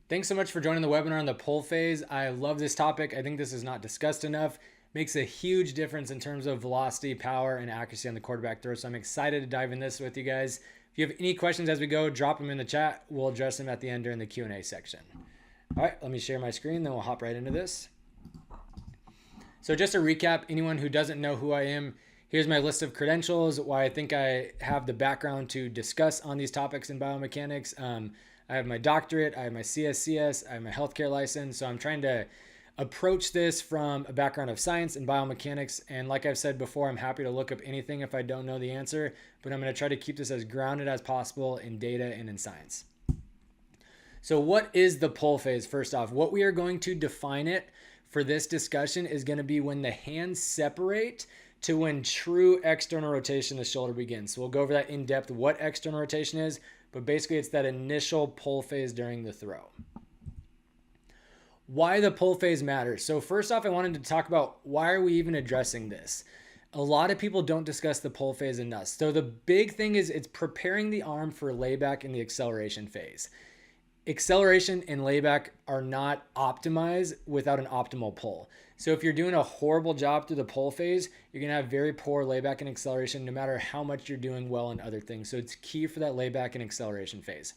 Thanks so much for joining the webinar on the pull phase. I love this topic. I think this is not discussed enough. Makes a huge difference in terms of velocity, power, and accuracy on the quarterback throw. So I'm excited to dive in this with you guys. If you have any questions as we go, drop them in the chat. We'll address them at the end during the Q&A section. All right, let me share my screen, then we'll hop right into this. So just to recap, anyone who doesn't know who I am, here's my list of credentials, why I think I have the background to discuss on these topics in biomechanics. I have my doctorate, I have my CSCS, I have my healthcare license. So I'm trying to approach this from a background of science and biomechanics. And like I've said before, I'm happy to look up anything if I don't know the answer, but I'm going to try to keep this as grounded as possible in data and in science. So what is the pull phase? First off, what we are going to define it for this discussion is going to be when the hands separate to when true external rotation of the shoulder begins. So we'll go over that in depth, what external rotation is, but basically it's that initial pull phase during the throw. Why the pull phase matters. So first off, I wanted to talk about why are we even addressing this? A lot of people don't discuss the pull phase enough. So the big thing is it's preparing the arm for layback in the acceleration phase. Acceleration and layback are not optimized without an optimal pull. So if you're doing a horrible job through the pull phase, you're going to have very poor layback and acceleration no matter how much you're doing well in other things. So it's key for that layback and acceleration phase.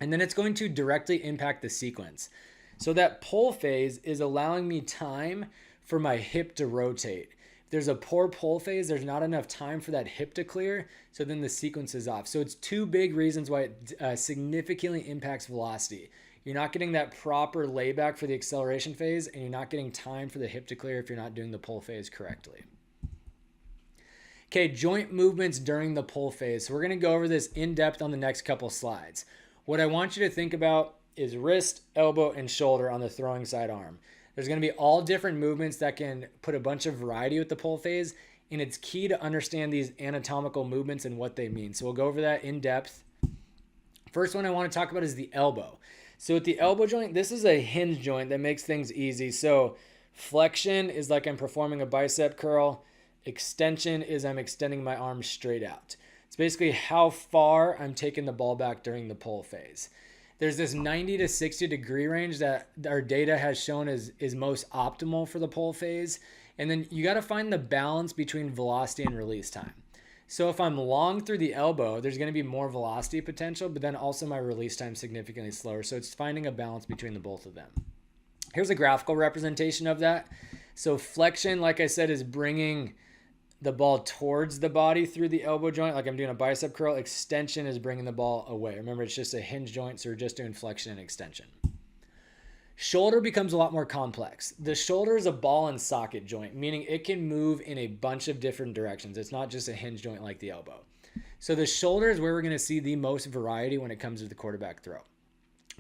And then it's going to directly impact the sequence. So that pull phase is allowing me time for my hip to rotate. If there's a poor pull phase, there's not enough time for that hip to clear, so then the sequence is off. So it's two big reasons why it significantly impacts velocity. You're not getting that proper layback for the acceleration phase, and you're not getting time for the hip to clear if you're not doing the pull phase correctly. Okay, joint movements during the pull phase. So we're going to go over this in depth on the next couple slides. What I want you to think about is wrist, elbow, and shoulder on the throwing side arm. There's going to be all different movements that can put a bunch of variety with the pull phase, and it's key to understand these anatomical movements and what they mean. So we'll go over that in depth. First one I want to talk about is the elbow. So with the elbow joint, this is a hinge joint that makes things easy. So flexion is like I'm performing a bicep curl. Extension is I'm extending my arm straight out. It's basically how far I'm taking the ball back during the pull phase. There's this 90 to 60 degree range that our data has shown is most optimal for the pull phase. And then you got to find the balance between velocity and release time. So if I'm long through the elbow, there's going to be more velocity potential, but then also my release time significantly slower. So it's finding a balance between the both of them. Here's a graphical representation of that. So flexion, like I said, is bringing the ball towards the body through the elbow joint, like I'm doing a bicep curl. Extension is bringing the ball away. Remember, it's just a hinge joint, so we're just doing flexion and extension. Shoulder becomes a lot more complex. The shoulder is a ball and socket joint, meaning it can move in a bunch of different directions. It's not just a hinge joint like the elbow. So the shoulder is where we're going to see the most variety when it comes to the quarterback throw.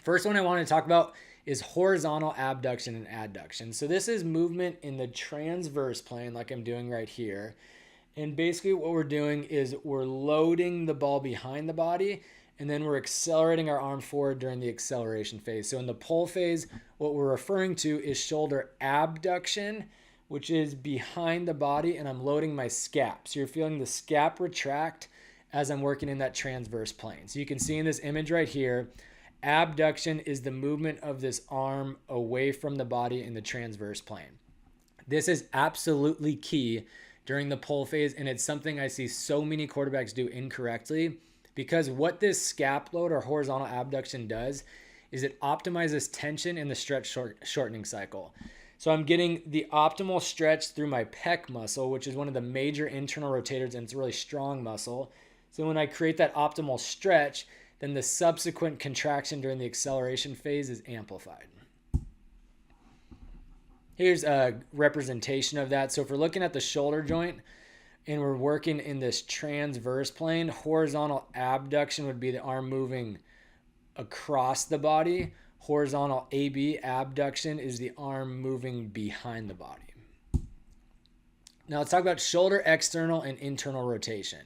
First one I want to talk about is horizontal abduction and adduction. So this is movement in the transverse plane like I'm doing right here. And basically what we're doing is we're loading the ball behind the body and then we're accelerating our arm forward during the acceleration phase. So in the pull phase, what we're referring to is shoulder abduction, which is behind the body, and I'm loading my scap. So you're feeling the scap retract as I'm working in that transverse plane. So you can see in this image right here, abduction is the movement of this arm away from the body in the transverse plane. This is absolutely key during the pull phase, and it's something I see so many quarterbacks do incorrectly, because what this scap load or horizontal abduction does is it optimizes tension in the stretch shortening cycle. So I'm getting the optimal stretch through my pec muscle, which is one of the major internal rotators, and it's a really strong muscle. So when I create that optimal stretch, then the subsequent contraction during the acceleration phase is amplified. Here's a representation of that. So if we're looking at the shoulder joint and we're working in this transverse plane, horizontal abduction would be the arm moving across the body. Horizontal AB, abduction, is the arm moving behind the body. Now let's talk about shoulder external and internal rotation.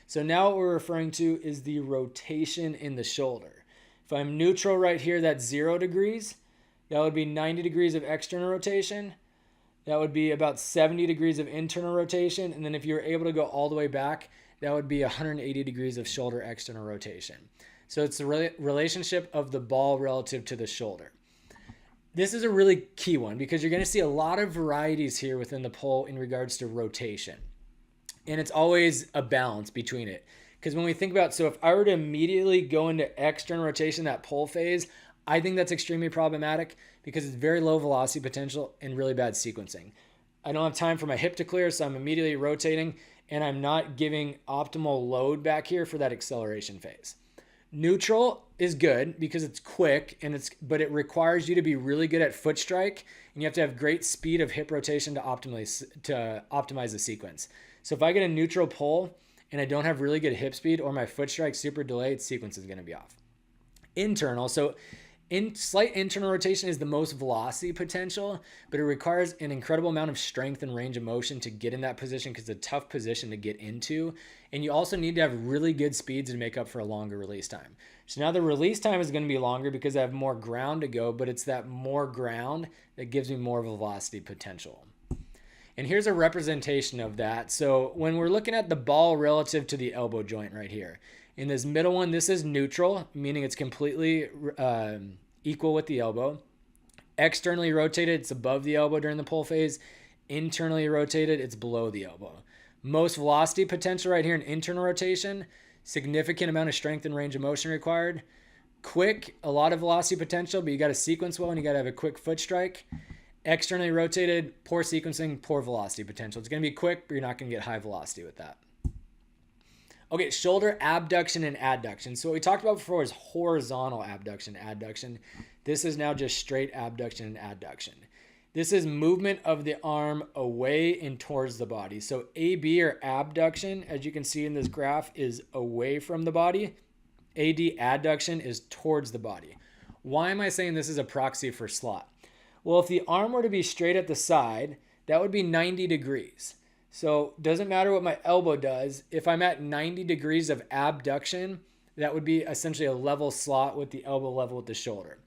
So now what we're referring to is the rotation in the shoulder. If I'm neutral right here, that's 0 degrees. That would be 90 degrees of external rotation. That would be about 70 degrees of internal rotation. And then if you're able to go all the way back, that would be 180 degrees of shoulder external rotation. So it's the relationship of the ball relative to the shoulder. This is a really key one because you're going to see a lot of varieties here within the pull in regards to rotation. And it's always a balance between it. Because when we think about, so if I were to immediately go into external rotation, that pull phase, I think that's extremely problematic because it's very low velocity potential and really bad sequencing. I don't have time for my hip to clear, so I'm immediately rotating and I'm not giving optimal load back here for that acceleration phase. Neutral is good because it's quick but it requires you to be really good at foot strike and you have to have great speed of hip rotation to optimize the sequence. So if I get a neutral pull and I don't have really good hip speed or my foot strike super delayed, sequence is going to be off. Internal, so slight internal rotation is the most velocity potential, but it requires an incredible amount of strength and range of motion to get in that position because it's a tough position to get into. And you also need to have really good speeds to make up for a longer release time. So now the release time is going to be longer because I have more ground to go, but it's that more ground that gives me more velocity potential. And here's a representation of that. So when we're looking at the ball relative to the elbow joint right here, in this middle one, this is neutral, meaning it's completely equal with the elbow. Externally rotated, it's above the elbow during the pull phase. Internally rotated, it's below the elbow. Most velocity potential right here in internal rotation, significant amount of strength and range of motion required. Quick, a lot of velocity potential, but you got to sequence well and you got to have a quick foot strike. Externally rotated, poor sequencing, poor velocity potential. It's going to be quick, but you're not going to get high velocity with that. Okay, shoulder abduction and adduction. So what we talked about before is horizontal abduction, adduction. This is now just straight abduction and adduction. This is movement of the arm away and towards the body. So AB or abduction, as you can see in this graph, is away from the body. AD, adduction, is towards the body. Why am I saying this is a proxy for slot? Well, if the arm were to be straight at the side, that would be 90 degrees. So doesn't matter what my elbow does. If I'm at 90 degrees of abduction, that would be essentially a level slot with the elbow level with the shoulder.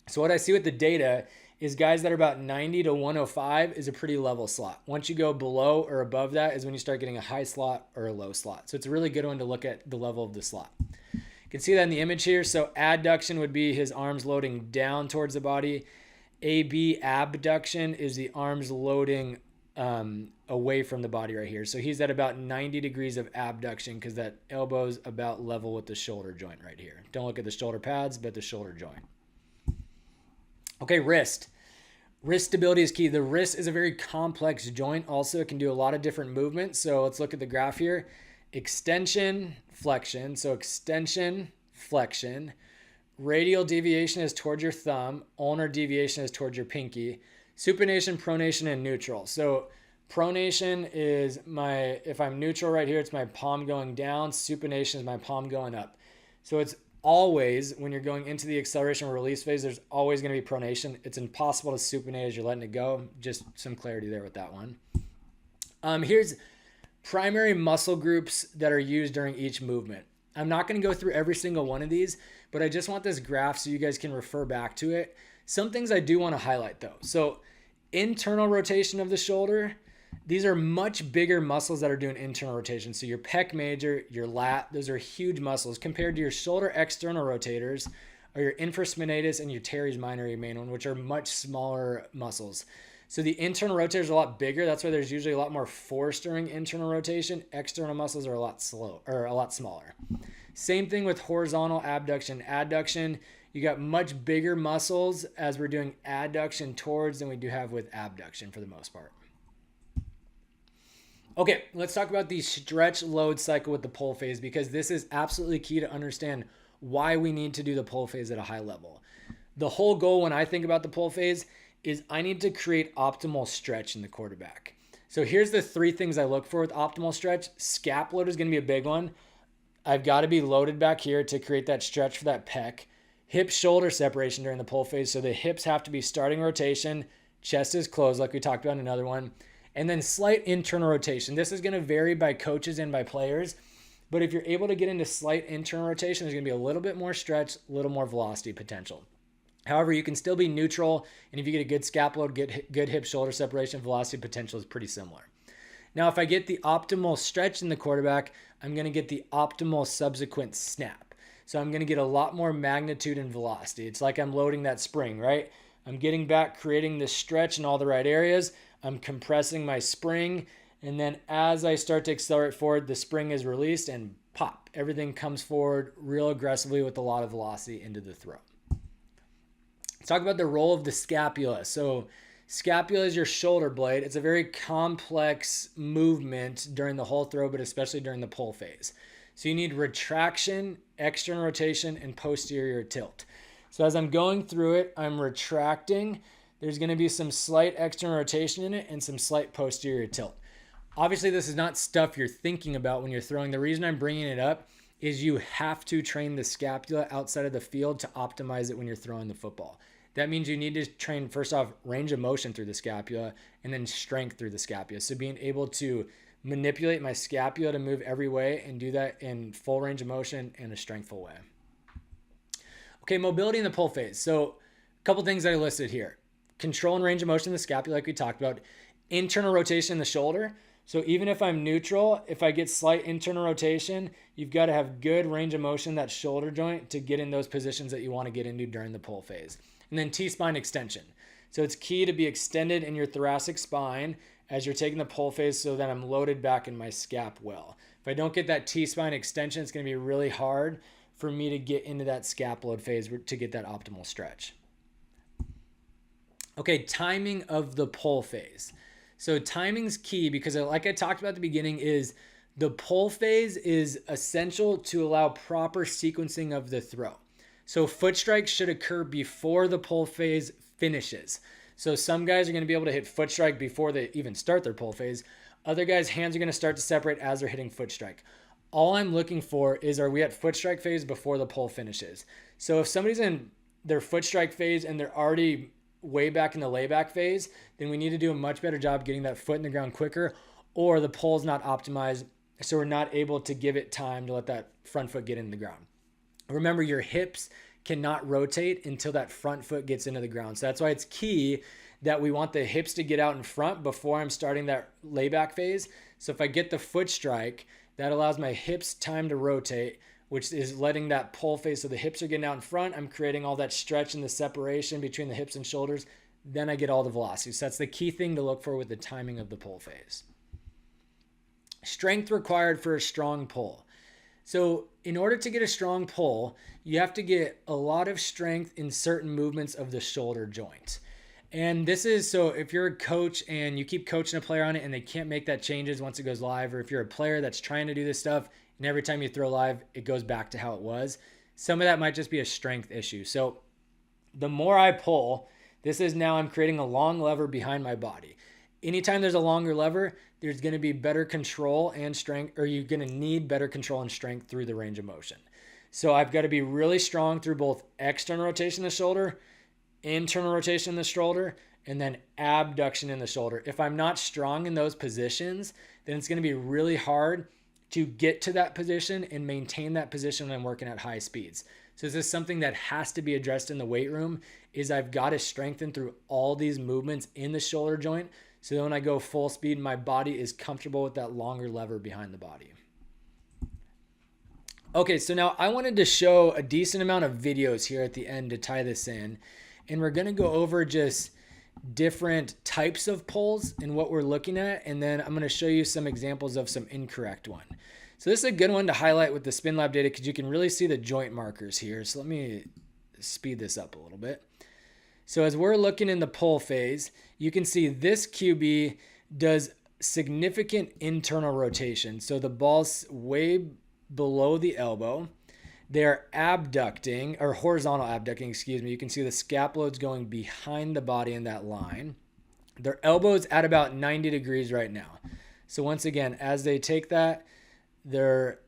So what I see with the data is guys that are about 90 to 105 is a pretty level slot. Once you go below or above that is when you start getting a high slot or a low slot. So it's a really good one to look at the level of the slot. You can see that in the image here. So adduction would be his arms loading down towards the body. AB, abduction, is the arms loading away from the body right here. So he's at about 90 degrees of abduction because that elbow's about level with the shoulder joint right here. Don't look at the shoulder pads, but the shoulder joint. Okay, wrist. Wrist stability is key. The wrist is a very complex joint. Also, it can do a lot of different movements. So let's look at the graph here. Extension, flexion. So extension, flexion. Radial deviation is towards your thumb. Ulnar deviation is towards your pinky. Supination, pronation, and neutral. So pronation is if I'm neutral right here, it's my palm going down. Supination is my palm going up. So it's always, when you're going into the acceleration or release phase, there's always going to be pronation. It's impossible to supinate as you're letting it go. Just some clarity there with that one. Here's primary muscle groups that are used during each movement. I'm not going to go through every single one of these, but I just want this graph so you guys can refer back to it. Some things I do want to highlight though. So internal rotation of the shoulder, these are much bigger muscles that are doing internal rotation. So your pec major, your lat, those are huge muscles compared to your shoulder external rotators or your infraspinatus and your teres minor, your main one, which are much smaller muscles. So the internal rotators are a lot bigger. That's why there's usually a lot more force during internal rotation. External muscles are a lot smaller. Same thing with horizontal abduction, adduction. You got much bigger muscles as we're doing adduction towards than we do have with abduction for the most part. Okay, let's talk about the stretch load cycle with the pull phase because this is absolutely key to understand why we need to do the pull phase at a high level. The whole goal when I think about the pull phase is I need to create optimal stretch in the quarterback. So here's the three things I look for with optimal stretch. Scap load is going to be a big one. I've got to be loaded back here to create that stretch for that pec. Hip shoulder separation during the pull phase. So the hips have to be starting rotation. Chest is closed like we talked about in another one. And then slight internal rotation. This is going to vary by coaches and by players. But if you're able to get into slight internal rotation, there's going to be a little bit more stretch, a little more velocity potential. However, you can still be neutral. And if you get a good scap load, good hip shoulder separation, velocity potential is pretty similar. Now, if I get the optimal stretch in the quarterback, I'm going to get the optimal subsequent snap. So I'm going to get a lot more magnitude and velocity. It's like I'm loading that spring, right? I'm getting back, creating this stretch in all the right areas. I'm compressing my spring. And then as I start to accelerate forward, the spring is released and pop. Everything comes forward real aggressively with a lot of velocity into the throw. Let's talk about the role of the scapula. So scapula is your shoulder blade. It's a very complex movement during the whole throw, but especially during the pull phase. So you need retraction, external rotation, and posterior tilt. So as I'm going through it, I'm retracting. There's going to be some slight external rotation in it and some slight posterior tilt. Obviously, this is not stuff you're thinking about when you're throwing. The reason I'm bringing it up is you have to train the scapula outside of the field to optimize it when you're throwing the football. That means you need to train, first off, range of motion through the scapula and then strength through the scapula. So being able to manipulate my scapula to move every way and do that in full range of motion and a strengthful way. Okay, mobility in the pull phase. So a couple things that I listed here. Control and range of motion in the scapula, like we talked about. Internal rotation in the shoulder. So even if I'm neutral, if I get slight internal rotation, you've got to have good range of motion in that shoulder joint to get in those positions that you want to get into during the pull phase. And then T-spine extension. So it's key to be extended in your thoracic spine as you're taking the pull phase so that I'm loaded back in my scap well. If I don't get that T-spine extension, it's going to be really hard for me to get into that scap load phase to get that optimal stretch. Okay, timing of the pull phase. So timing's key because like I talked about at the beginning is the pull phase is essential to allow proper sequencing of the throw. So foot strikes should occur before the pull phase finishes. So some guys are going to be able to hit foot strike before they even start their pull phase. Other guys' hands are going to start to separate as they're hitting foot strike. All I'm looking for is, are we at foot strike phase before the pull finishes? So if somebody's in their foot strike phase and they're already way back in the layback phase, then we need to do a much better job getting that foot in the ground quicker, or the pull's not optimized, so we're not able to give it time to let that front foot get in the ground. Remember, your hips cannot rotate until that front foot gets into the ground. So that's why it's key that we want the hips to get out in front before I'm starting that layback phase. So if I get the foot strike, that allows my hips time to rotate, which is letting that pull phase. So the hips are getting out in front. I'm creating all that stretch and the separation between the hips and shoulders. Then I get all the velocity. So that's the key thing to look for with the timing of the pull phase. Strength required for a strong pull. So in order to get a strong pull, you have to get a lot of strength in certain movements of the shoulder joint. And this is, so if you're a coach and you keep coaching a player on it and they can't make that changes once it goes live, or if you're a player that's trying to do this stuff and every time you throw live, it goes back to how it was, some of that might just be a strength issue. So the more I pull, this is now I'm creating a long lever behind my body. Anytime there's a longer lever, there's going to be better control and strength, or you're going to need better control and strength through the range of motion. So I've got to be really strong through both external rotation in the shoulder, internal rotation in the shoulder, and then abduction in the shoulder. If I'm not strong in those positions, then it's going to be really hard to get to that position and maintain that position when I'm working at high speeds. So this is something that has to be addressed in the weight room, is I've got to strengthen through all these movements in the shoulder joint. So then when I go full speed, my body is comfortable with that longer lever behind the body. Okay, so now I wanted to show a decent amount of videos here at the end to tie this in. And we're going to go over just different types of pulls and what we're looking at. And then I'm going to show you some examples of some incorrect one. So this is a good one to highlight with the SpinLab data because you can really see the joint markers here. So let me speed this up a little bit. So as we're looking in the pull phase, you can see this QB does significant internal rotation. So the ball's way below the elbow. They're abducting, or horizontal abducting, excuse me. You can see the scapuloid's going behind the body in that line. Their elbow's at about 90 degrees right now. So once again, as they take that, they're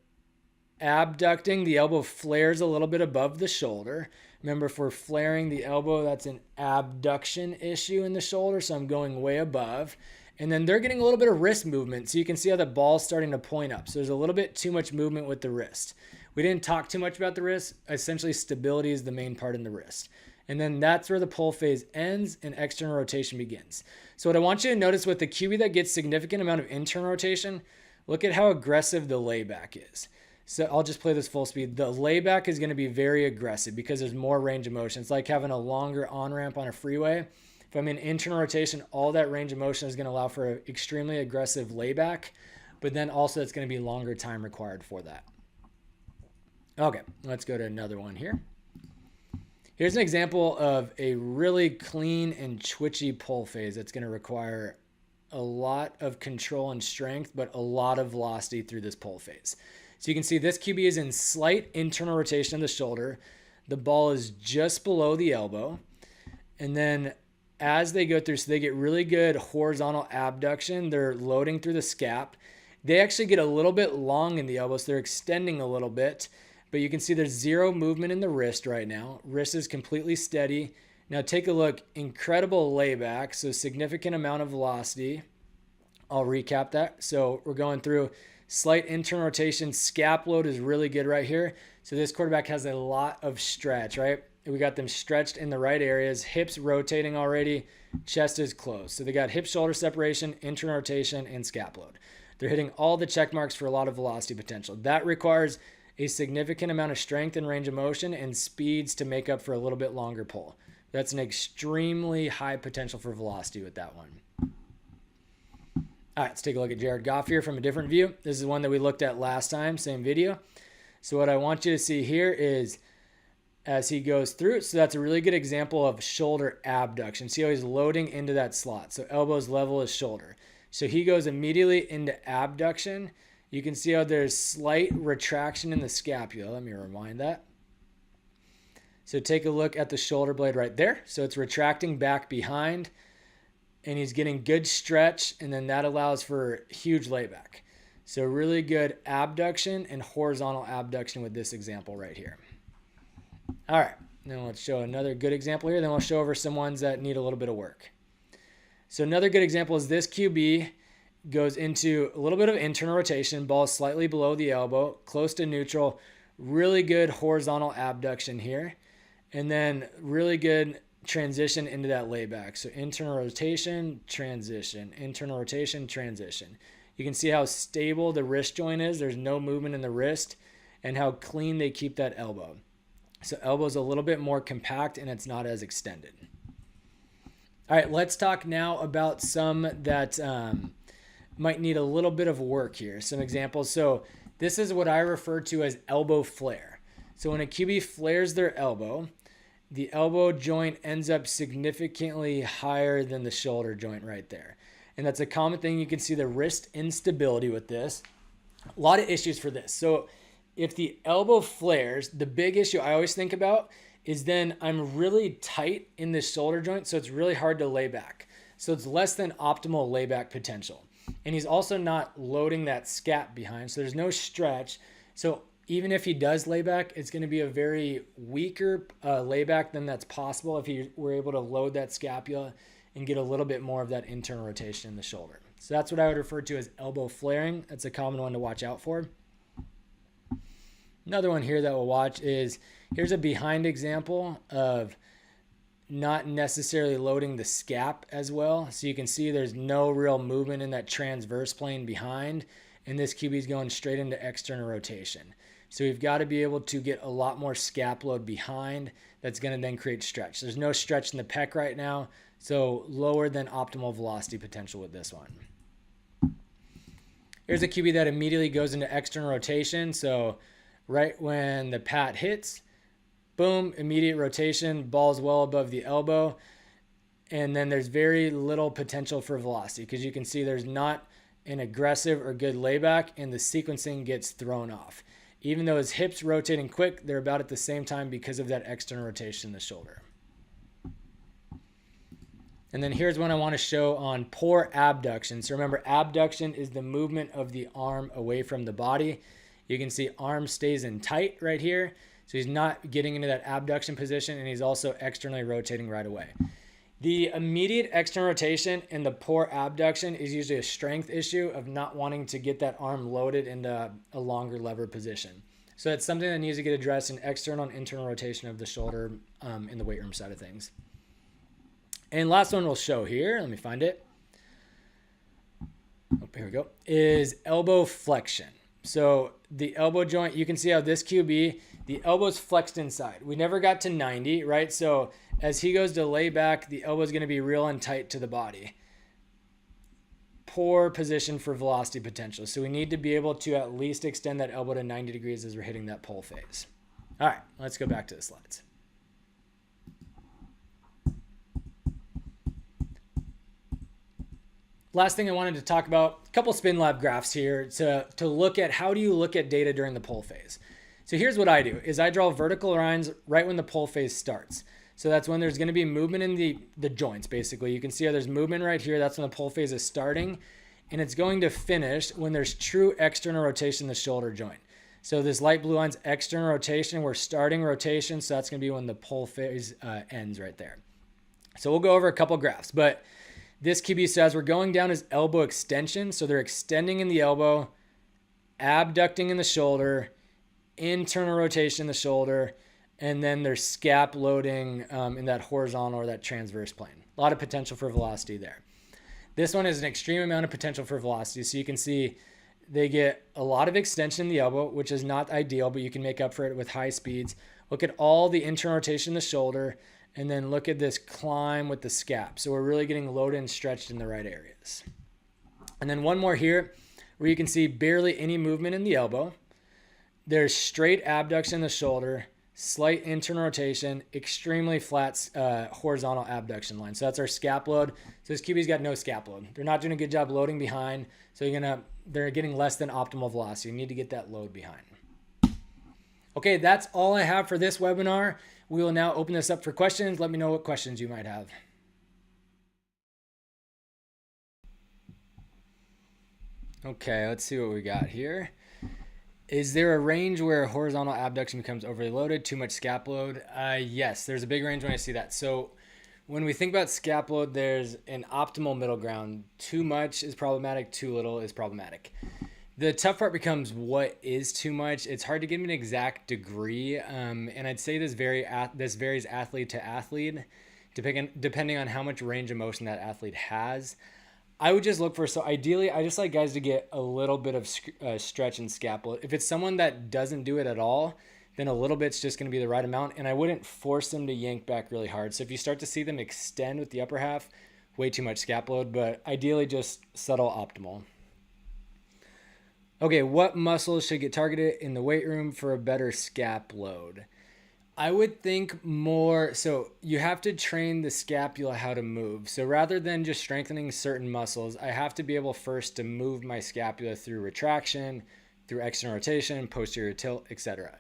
abducting. The elbow flares a little bit above the shoulder. Remember, if we're flaring the elbow, that's an abduction issue in the shoulder. So I'm going way above. And then they're getting a little bit of wrist movement. So you can see how the ball's starting to point up. So there's a little bit too much movement with the wrist. We didn't talk too much about the wrist. Essentially, stability is the main part in the wrist. And then that's where the pull phase ends and external rotation begins. So what I want you to notice with the QB that gets significant amount of internal rotation, look at how aggressive the layback is. So I'll just play this full speed. The layback is going to be very aggressive because there's more range of motion. It's like having a longer on-ramp on a freeway. If I'm in internal rotation, all that range of motion is going to allow for an extremely aggressive layback, but then also it's going to be longer time required for that. Okay, let's go to another one here. Here's an example of a really clean and twitchy pull phase that's going to require a lot of control and strength, but a lot of velocity through this pull phase. So you can see this QB is in slight internal rotation of the shoulder. The ball is just below the elbow. And then as they go through, so they get really good horizontal abduction. They're loading through the scap. They actually get a little bit long in the elbow, so they're extending a little bit. But you can see there's zero movement in the wrist right now. Wrist is completely steady. Now take a look. Incredible layback, so significant amount of velocity. I'll recap that. So we're going through slight internal rotation. Scap load is really good right here. So this quarterback has a lot of stretch, right? We got them stretched in the right areas. Hips rotating already. Chest is closed. So they got hip-shoulder separation, internal rotation, and scap load. They're hitting all the check marks for a lot of velocity potential. That requires a significant amount of strength and range of motion and speeds to make up for a little bit longer pull. That's an extremely high potential for velocity with that one. All right, let's take a look at Jared Goff here from a different view. This is one that we looked at last time, same video. So what I want you to see here is as he goes through, so that's a really good example of shoulder abduction. See how he's loading into that slot. So elbows level is shoulder. So he goes immediately into abduction. You can see how there's slight retraction in the scapula. Let me rewind that. So take a look at the shoulder blade right there. So it's retracting back behind, and he's getting good stretch, and then that allows for huge layback. So really good abduction and horizontal abduction with this example right here. All right, now let's show another good example here. Then we'll show over some ones that need a little bit of work. So another good example is this QB goes into a little bit of internal rotation. Ball is slightly below the elbow, close to neutral. Really good horizontal abduction here. And then really good transition into that layback. So internal rotation, transition, internal rotation, transition. You can see how stable the wrist joint is. There's no movement in the wrist, and how clean they keep that elbow. So elbow's a little bit more compact and it's not as extended. All right, let's talk now about some that might need a little bit of work here. Some examples. So this is what I refer to as elbow flare. So when a QB flares their elbow, the elbow joint ends up significantly higher than the shoulder joint right there. And that's a common thing. You can see the wrist instability with this. A lot of issues for this. So if the elbow flares, the big issue I always think about is then I'm really tight in the shoulder joint, so it's really hard to lay back. So it's less than optimal layback potential. And he's also not loading that scap behind, so there's no stretch. So even if he does lay back, it's going to be a very weaker layback than that's possible if he were able to load that scapula and get a little bit more of that internal rotation in the shoulder. So that's what I would refer to as elbow flaring. That's a common one to watch out for. Another one here that we'll watch is, here's a behind example of not necessarily loading the scap as well. So you can see there's no real movement in that transverse plane behind, and this QB is going straight into external rotation. So we've got to be able to get a lot more scap load behind that's going to then create stretch. There's no stretch in the pec right now, so lower than optimal velocity potential with this one. Here's a QB that immediately goes into external rotation. So right when the pat hits, boom, immediate rotation, ball's well above the elbow. And then there's very little potential for velocity because you can see there's not an aggressive or good layback, and the sequencing gets thrown off. Even though his hips rotating quick, they're about at the same time because of that external rotation in the shoulder. And then here's one I want to show on poor abduction. So remember, abduction is the movement of the arm away from the body. You can see arm stays in tight right here. So he's not getting into that abduction position, and he's also externally rotating right away. The immediate external rotation and the poor abduction is usually a strength issue of not wanting to get that arm loaded into a longer lever position. So that's something that needs to get addressed in external and internal rotation of the shoulder in the weight room side of things. And last one we'll show here, let me find it. Oh, here we go, is elbow flexion. So the elbow joint, you can see how this QB, the elbow's flexed inside. We never got to 90, right? So as he goes to lay back, the elbow's going to be real and tight to the body. Poor position for velocity potential. So we need to be able to at least extend that elbow to 90 degrees as we're hitting that pull phase. All right, let's go back to the slides. Last thing I wanted to talk about, a couple spin lab graphs here to look at how do you look at data during the pull phase. So here's what I do is I draw vertical lines right when the pull phase starts. So that's when there's going to be movement in the joints, basically. You can see how there's movement right here. That's when the pull phase is starting. And it's going to finish when there's true external rotation in the shoulder joint. So this light blue line's external rotation. We're starting rotation, so that's going to be when the pull phase ends right there. So we'll go over a couple graphs, but this QB says we're going down his elbow extension. So they're extending in the elbow, abducting in the shoulder, internal rotation in the shoulder, and then they're scap loading in that horizontal or that transverse plane. A lot of potential for velocity there. This one is an extreme amount of potential for velocity. So you can see they get a lot of extension in the elbow, which is not ideal, but you can make up for it with high speeds. Look at all the internal rotation in the shoulder, and then look at this climb with the scap. So we're really getting loaded and stretched in the right areas. And then one more here where you can see barely any movement in the elbow. There's straight abduction in the shoulder, slight internal rotation, extremely flat horizontal abduction line. So that's our scap load. So this QB's got no scap load. They're not doing a good job loading behind. So they're getting less than optimal velocity. You need to get that load behind. Okay, that's all I have for this webinar. We will now open this up for questions. Let me know what questions you might have. Okay, let's see what we got here. Is there a range where horizontal abduction becomes overly loaded, too much scap load? Yes, there's a big range when I see that. So when we think about scap load, there's an optimal middle ground. Too much is problematic, too little is problematic. The tough part becomes what is too much. It's hard to give an exact degree, and I'd say this varies athlete to athlete, depending on how much range of motion that athlete has. I would just look for, so ideally, I just like guys to get a little bit of stretch and scapula. If it's someone that doesn't do it at all, then a little bit's just going to be the right amount, and I wouldn't force them to yank back really hard. So if you start to see them extend with the upper half, way too much scap load, but ideally just subtle optimal. Okay, what muscles should get targeted in the weight room for a better scap load? I would think more, so you have to train the scapula how to move. So rather than just strengthening certain muscles, I have to be able first to move my scapula through retraction, through external rotation, posterior tilt, etc.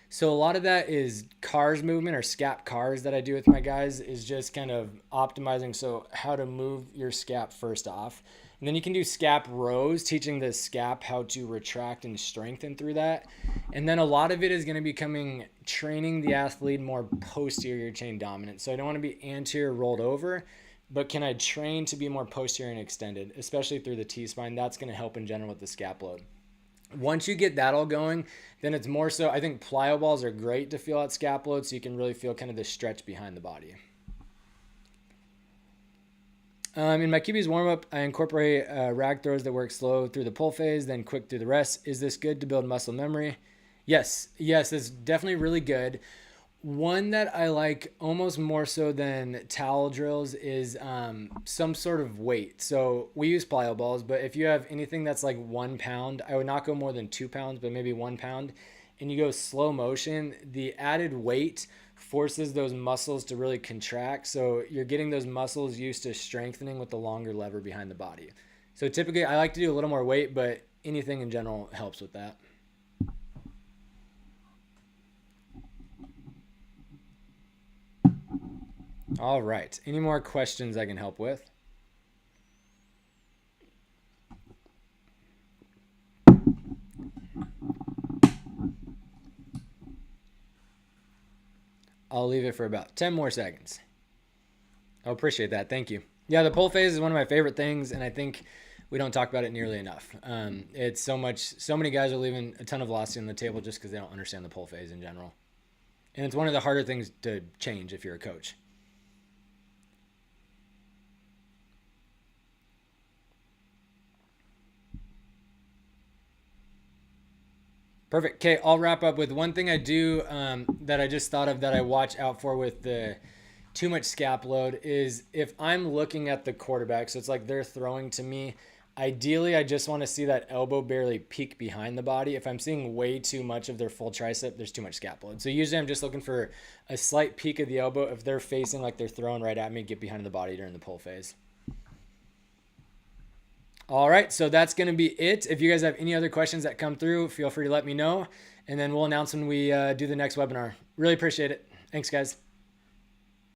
So a lot of that is cars movement or scap cars that I do with my guys is just kind of optimizing so how to move your scap first off. And then you can do scap rows, teaching the scap how to retract and strengthen through that. And then a lot of it is going to be training the athlete more posterior chain dominant. So I don't want to be anterior rolled over, but can I train to be more posterior and extended, especially through the T-spine? That's going to help in general with the scap load. Once you get that all going, then it's more so, I think plyo balls are great to feel out scap load so you can really feel kind of the stretch behind the body. In my QB's warm-up, I incorporate rag throws that work slow through the pull phase, then quick through the rest. Is this good to build muscle memory? Yes, it's definitely really good. One that I like almost more so than towel drills is some sort of weight. So we use plyo balls, but if you have anything that's like 1 pound, I would not go more than 2 pounds, but maybe 1 pound, and you go slow motion, the added weight forces those muscles to really contract. So you're getting those muscles used to strengthening with the longer lever behind the body. So typically I like to do a little more weight, but anything in general helps with that. All right. Any more questions I can help with? I'll leave it for about 10 more seconds. I appreciate that. Thank you. Yeah, the pull phase is one of my favorite things, and I think we don't talk about it nearly enough. It's so many guys are leaving a ton of velocity on the table just because they don't understand the pull phase in general. And it's one of the harder things to change if you're a coach. Perfect. Okay, I'll wrap up with one thing I do that I just thought of that I watch out for with the too much scap load is if I'm looking at the quarterback, so it's like they're throwing to me. Ideally, I just want to see that elbow barely peek behind the body. If I'm seeing way too much of their full tricep, there's too much scap load. So usually I'm just looking for a slight peek of the elbow. If they're facing like they're throwing right at me, get behind the body during the pull phase. All right, so that's going to be it. If you guys have any other questions that come through, feel free to let me know, and then we'll announce when we do the next webinar. Really appreciate it. Thanks, guys.